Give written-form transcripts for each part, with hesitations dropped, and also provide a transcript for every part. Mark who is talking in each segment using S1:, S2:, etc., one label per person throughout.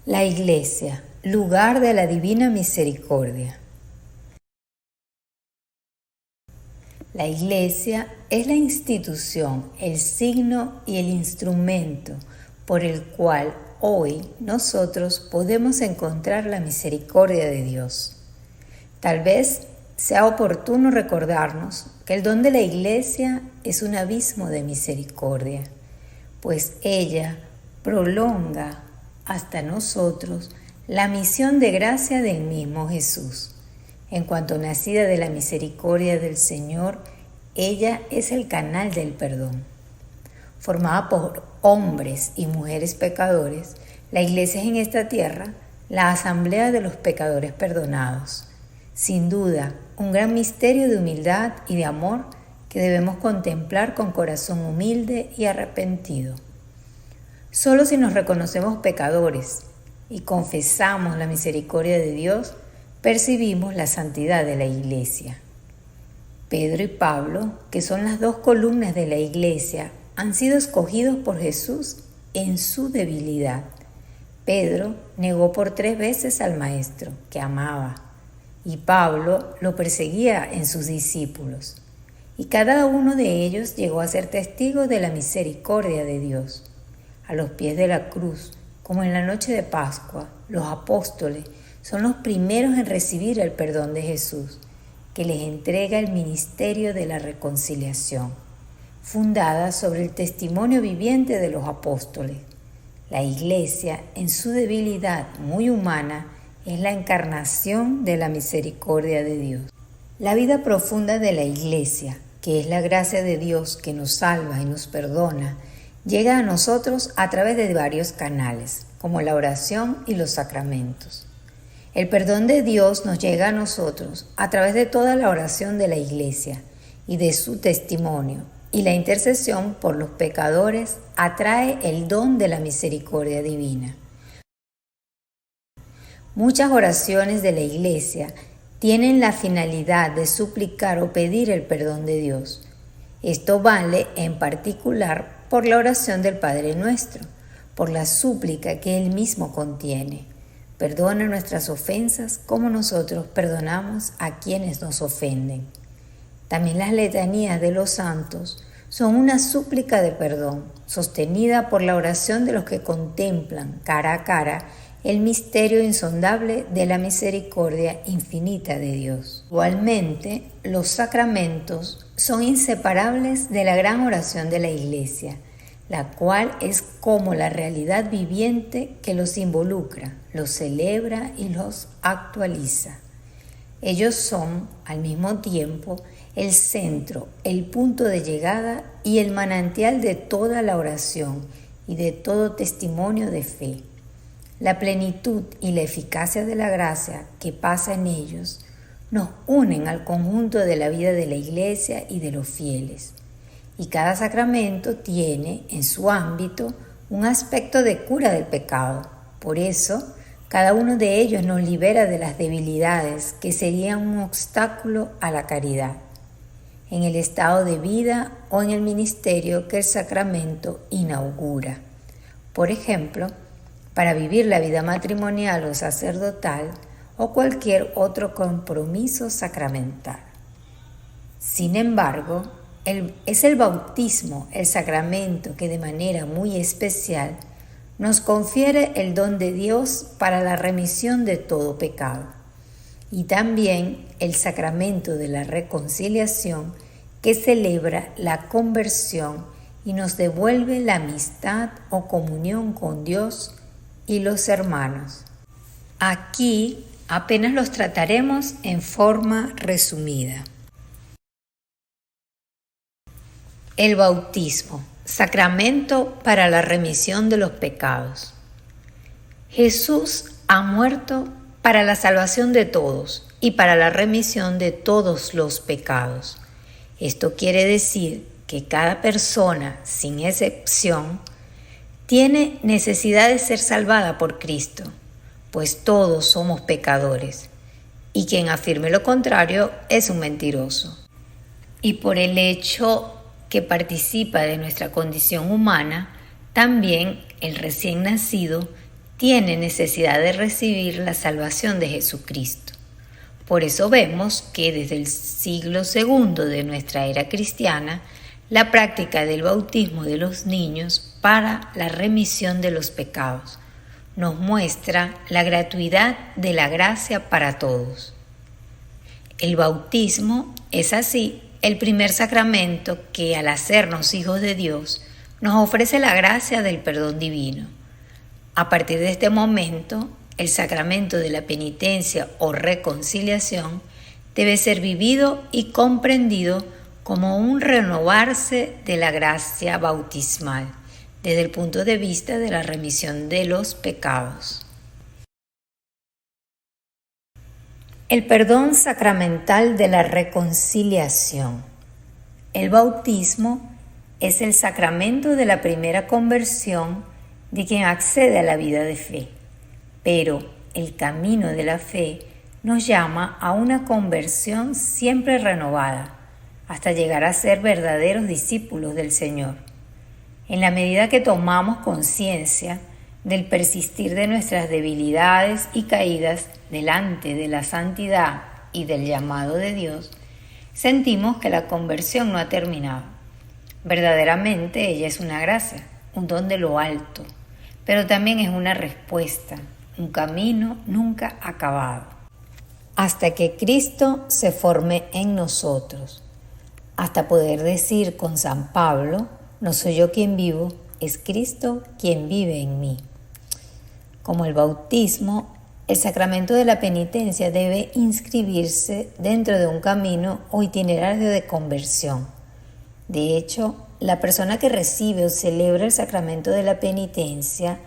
S1: La Iglesia, lugar de la Divina Misericordia. La Iglesia es la institución, el signo y el instrumento por el cual hoy nosotros podemos encontrar la misericordia de Dios. Tal vez sea oportuno recordarnos que el don de la Iglesia es un abismo de misericordia, pues ella prolonga hasta nosotros la misión de gracia del mismo Jesús. En cuanto nacida de la misericordia del Señor, ella es el canal del perdón. Formada por hombres y mujeres pecadores, la Iglesia es en esta tierra la asamblea de los pecadores perdonados. Sin duda, un gran misterio de humildad y de amor que debemos contemplar con corazón humilde y arrepentido. Solo si nos reconocemos pecadores y confesamos la misericordia de Dios, percibimos la santidad de la Iglesia. Pedro y Pablo, que son las dos columnas de la Iglesia, han sido escogidos por Jesús en su debilidad. Pedro negó por 3 veces al Maestro, que amaba, y Pablo lo perseguía en sus discípulos. Y cada uno de ellos llegó a ser testigo de la misericordia de Dios. A los pies de la cruz, como en la noche de Pascua, los apóstoles son los primeros en recibir el perdón de Jesús, que les entrega el ministerio de la reconciliación, fundada sobre el testimonio viviente de los apóstoles. La Iglesia, en su debilidad muy humana, es la encarnación de la misericordia de Dios. La vida profunda de la Iglesia, que es la gracia de Dios que nos salva y nos perdona, llega a nosotros a través de varios canales, como la oración y los sacramentos. El perdón de Dios nos llega a nosotros a través de toda la oración de la Iglesia y de su testimonio, y la intercesión por los pecadores atrae el don de la misericordia divina. Muchas oraciones de la Iglesia tienen la finalidad de suplicar o pedir el perdón de Dios. Esto vale en particular por la oración del Padre Nuestro, por la súplica que Él mismo contiene. Perdona nuestras ofensas como nosotros perdonamos a quienes nos ofenden. También las letanías de los santos son una súplica de perdón, sostenida por la oración de los que contemplan cara a cara el misterio insondable de la misericordia infinita de Dios. Igualmente, los sacramentos son inseparables de la gran oración de la Iglesia, la cual es como la realidad viviente que los involucra, los celebra y los actualiza. Ellos son, al mismo tiempo, el centro, el punto de llegada y el manantial de toda la oración y de todo testimonio de fe. La plenitud y la eficacia de la gracia que pasa en ellos nos unen al conjunto de la vida de la Iglesia y de los fieles. Y cada sacramento tiene en su ámbito un aspecto de cura del pecado. Por eso, cada uno de ellos nos libera de las debilidades que serían un obstáculo a la caridad, en el estado de vida o en el ministerio que el sacramento inaugura. Por ejemplo, para vivir la vida matrimonial o sacerdotal o cualquier otro compromiso sacramental. Sin embargo, es el bautismo, el sacramento que de manera muy especial nos confiere el don de Dios para la remisión de todo pecado, y también el sacramento de la reconciliación que celebra la conversión y nos devuelve la amistad o comunión con Dios y los hermanos. Aquí apenas los trataremos en forma resumida. El bautismo, sacramento para la remisión de los pecados. Jesús ha muerto para la salvación de todos y para la remisión de todos los pecados. Esto quiere decir que cada persona, sin excepción, tiene necesidad de ser salvada por Cristo, pues todos somos pecadores, y quien afirme lo contrario es un mentiroso. Y por el hecho que participa de nuestra condición humana, también el recién nacido tiene necesidad de recibir la salvación de Jesucristo. Por eso vemos que desde el siglo II de nuestra era cristiana, la práctica del bautismo de los niños para la remisión de los pecados nos muestra la gratuidad de la gracia para todos. El bautismo es así el primer sacramento que, al hacernos hijos de Dios, nos ofrece la gracia del perdón divino. A partir de este momento, el sacramento de la penitencia o reconciliación debe ser vivido y comprendido como un renovarse de la gracia bautismal, desde el punto de vista de la remisión de los pecados. El perdón sacramental de la reconciliación. El bautismo es el sacramento de la primera conversión de quien accede a la vida de fe, pero el camino de la fe nos llama a una conversión siempre renovada, hasta llegar a ser verdaderos discípulos del Señor. En la medida que tomamos conciencia del persistir de nuestras debilidades y caídas delante de la santidad y del llamado de Dios, sentimos que la conversión no ha terminado. Verdaderamente ella es una gracia, un don de lo alto, pero también es una respuesta, un camino nunca acabado, hasta que Cristo se forme en nosotros, hasta poder decir con San Pablo: no soy yo quien vivo, es Cristo quien vive en mí. Como el bautismo, el sacramento de la penitencia debe inscribirse dentro de un camino o itinerario de conversión. De hecho, la persona que recibe o celebra el sacramento de la penitencia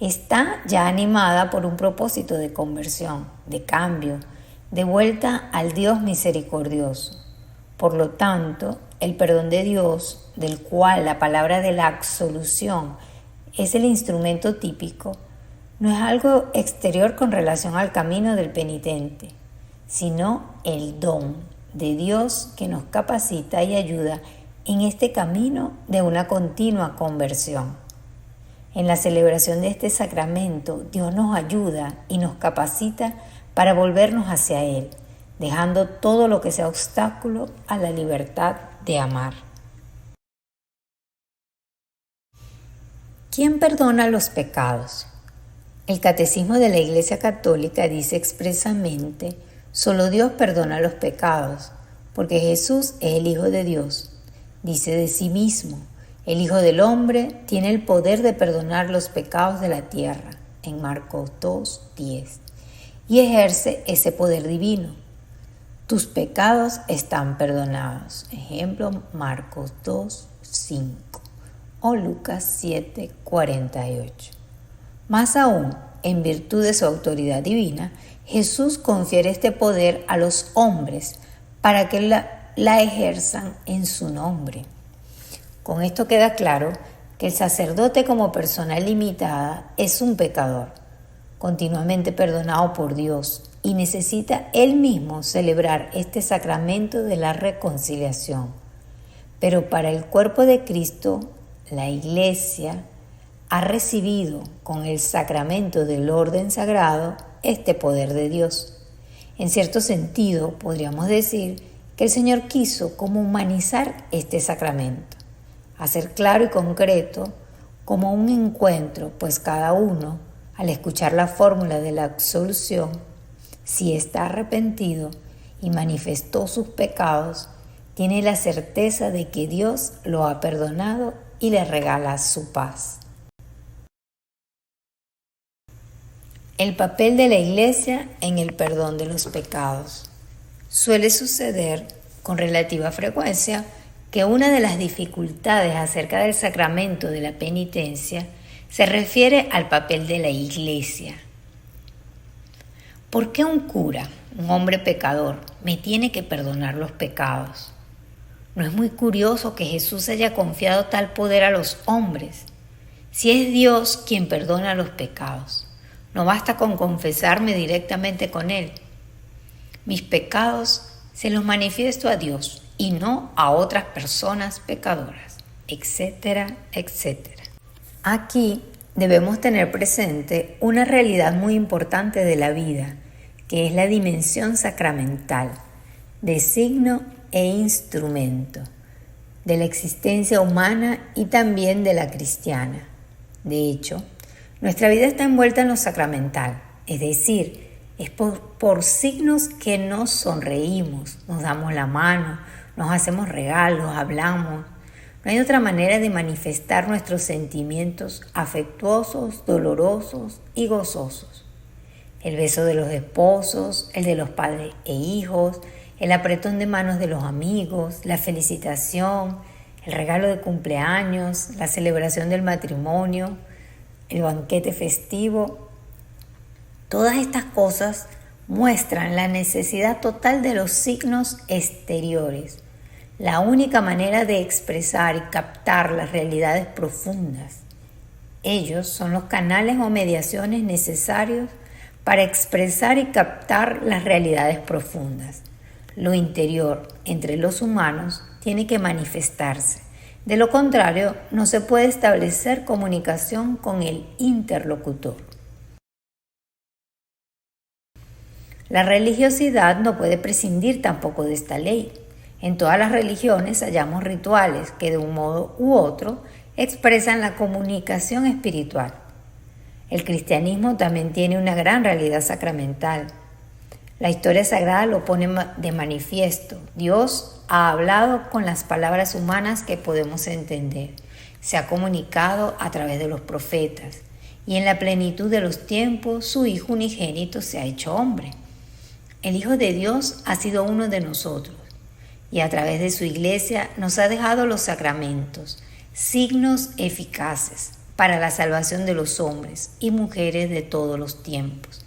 S1: está ya animada por un propósito de conversión, de cambio, de vuelta al Dios misericordioso. Por lo tanto, el perdón de Dios, del cual la palabra de la absolución es el instrumento típico, no es algo exterior con relación al camino del penitente, sino el don de Dios que nos capacita y ayuda en este camino de una continua conversión. En la celebración de este sacramento, Dios nos ayuda y nos capacita para volvernos hacia Él, dejando todo lo que sea obstáculo a la libertad de amar. ¿Quién perdona los pecados? El Catecismo de la Iglesia Católica dice expresamente: solo Dios perdona los pecados, porque Jesús es el Hijo de Dios. Dice de sí mismo: el Hijo del Hombre tiene el poder de perdonar los pecados de la tierra, en Marcos 2:10, y ejerce ese poder divino. Tus pecados están perdonados. Ejemplo, Marcos 2:5 o Lucas 7:48. Más aún, en virtud de su autoridad divina, Jesús confiere este poder a los hombres para que la ejerzan en su nombre. Con esto queda claro que el sacerdote, como persona limitada, es un pecador, continuamente perdonado por Dios, y necesita él mismo celebrar este sacramento de la reconciliación. Pero para el cuerpo de Cristo, la Iglesia ha recibido con el sacramento del orden sagrado este poder de Dios. En cierto sentido, podríamos decir que el Señor quiso como humanizar este sacramento, hacer claro y concreto como un encuentro, pues cada uno, al escuchar la fórmula de la absolución, si está arrepentido y manifestó sus pecados, tiene la certeza de que Dios lo ha perdonado y le regala su paz. El papel de la Iglesia en el perdón de los pecados. Suele suceder con relativa frecuencia que una de las dificultades acerca del sacramento de la penitencia se refiere al papel de la Iglesia. ¿Por qué un cura, un hombre pecador, me tiene que perdonar los pecados? ¿No es muy curioso que Jesús haya confiado tal poder a los hombres? Si es Dios quien perdona los pecados, no basta con confesarme directamente con Él. Mis pecados se los manifiesto a Dios y no a otras personas pecadoras, etcétera, etcétera. Aquí debemos tener presente una realidad muy importante de la vida, que es la dimensión sacramental, de signo e instrumento, de la existencia humana y también de la cristiana. De hecho, nuestra vida está envuelta en lo sacramental, es decir, es por signos que nos sonreímos, nos damos la mano, nos hacemos regalos, hablamos. No hay otra manera de manifestar nuestros sentimientos afectuosos, dolorosos y gozosos. El beso de los esposos, el de los padres e hijos, el apretón de manos de los amigos, la felicitación, el regalo de cumpleaños, la celebración del matrimonio, el banquete festivo. Todas estas cosas muestran la necesidad total de los signos exteriores, la única manera de expresar y captar las realidades profundas. Ellos son los canales o mediaciones necesarios para expresar y captar las realidades profundas. Lo interior entre los humanos tiene que manifestarse. De lo contrario, no se puede establecer comunicación con el interlocutor. La religiosidad no puede prescindir tampoco de esta ley. En todas las religiones hallamos rituales que de un modo u otro expresan la comunicación espiritual. El cristianismo también tiene una gran realidad sacramental. La historia sagrada lo pone de manifiesto. Dios ha hablado con las palabras humanas que podemos entender. Se ha comunicado a través de los profetas. Y en la plenitud de los tiempos, su Hijo unigénito se ha hecho hombre. El Hijo de Dios ha sido uno de nosotros. Y a través de su iglesia nos ha dejado los sacramentos, signos eficaces para la salvación de los hombres y mujeres de todos los tiempos.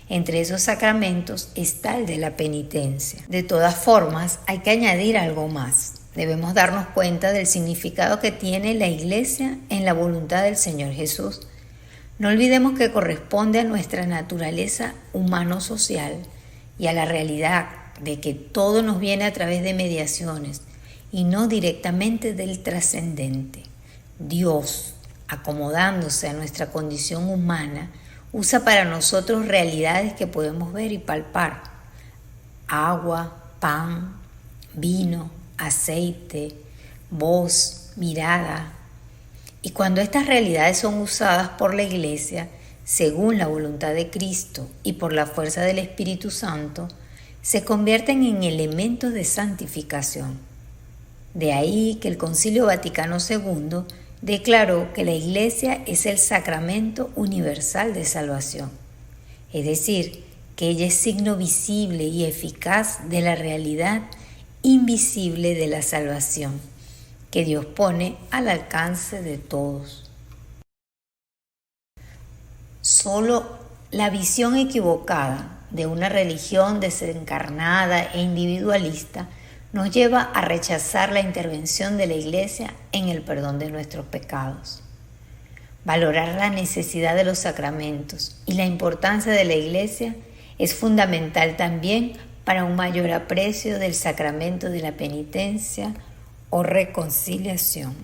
S1: Entre esos sacramentos está el de la penitencia. De todas formas, hay que añadir algo más. Debemos darnos cuenta del significado que tiene la Iglesia en la voluntad del Señor Jesús. No olvidemos que corresponde a nuestra naturaleza humano-social y a la realidad de que todo nos viene a través de mediaciones y no directamente del trascendente. Dios, acomodándose a nuestra condición humana, usa para nosotros realidades que podemos ver y palpar. Agua, pan, vino, aceite, voz, mirada. Y cuando estas realidades son usadas por la Iglesia, según la voluntad de Cristo y por la fuerza del Espíritu Santo, se convierten en elementos de santificación. De ahí que el Concilio Vaticano II declaró que la Iglesia es el sacramento universal de salvación, es decir, que ella es signo visible y eficaz de la realidad invisible de la salvación, que Dios pone al alcance de todos. Solo la visión equivocada de una religión desencarnada e individualista nos lleva a rechazar la intervención de la Iglesia en el perdón de nuestros pecados. Valorar la necesidad de los sacramentos y la importancia de la Iglesia es fundamental también para un mayor aprecio del sacramento de la penitencia o reconciliación.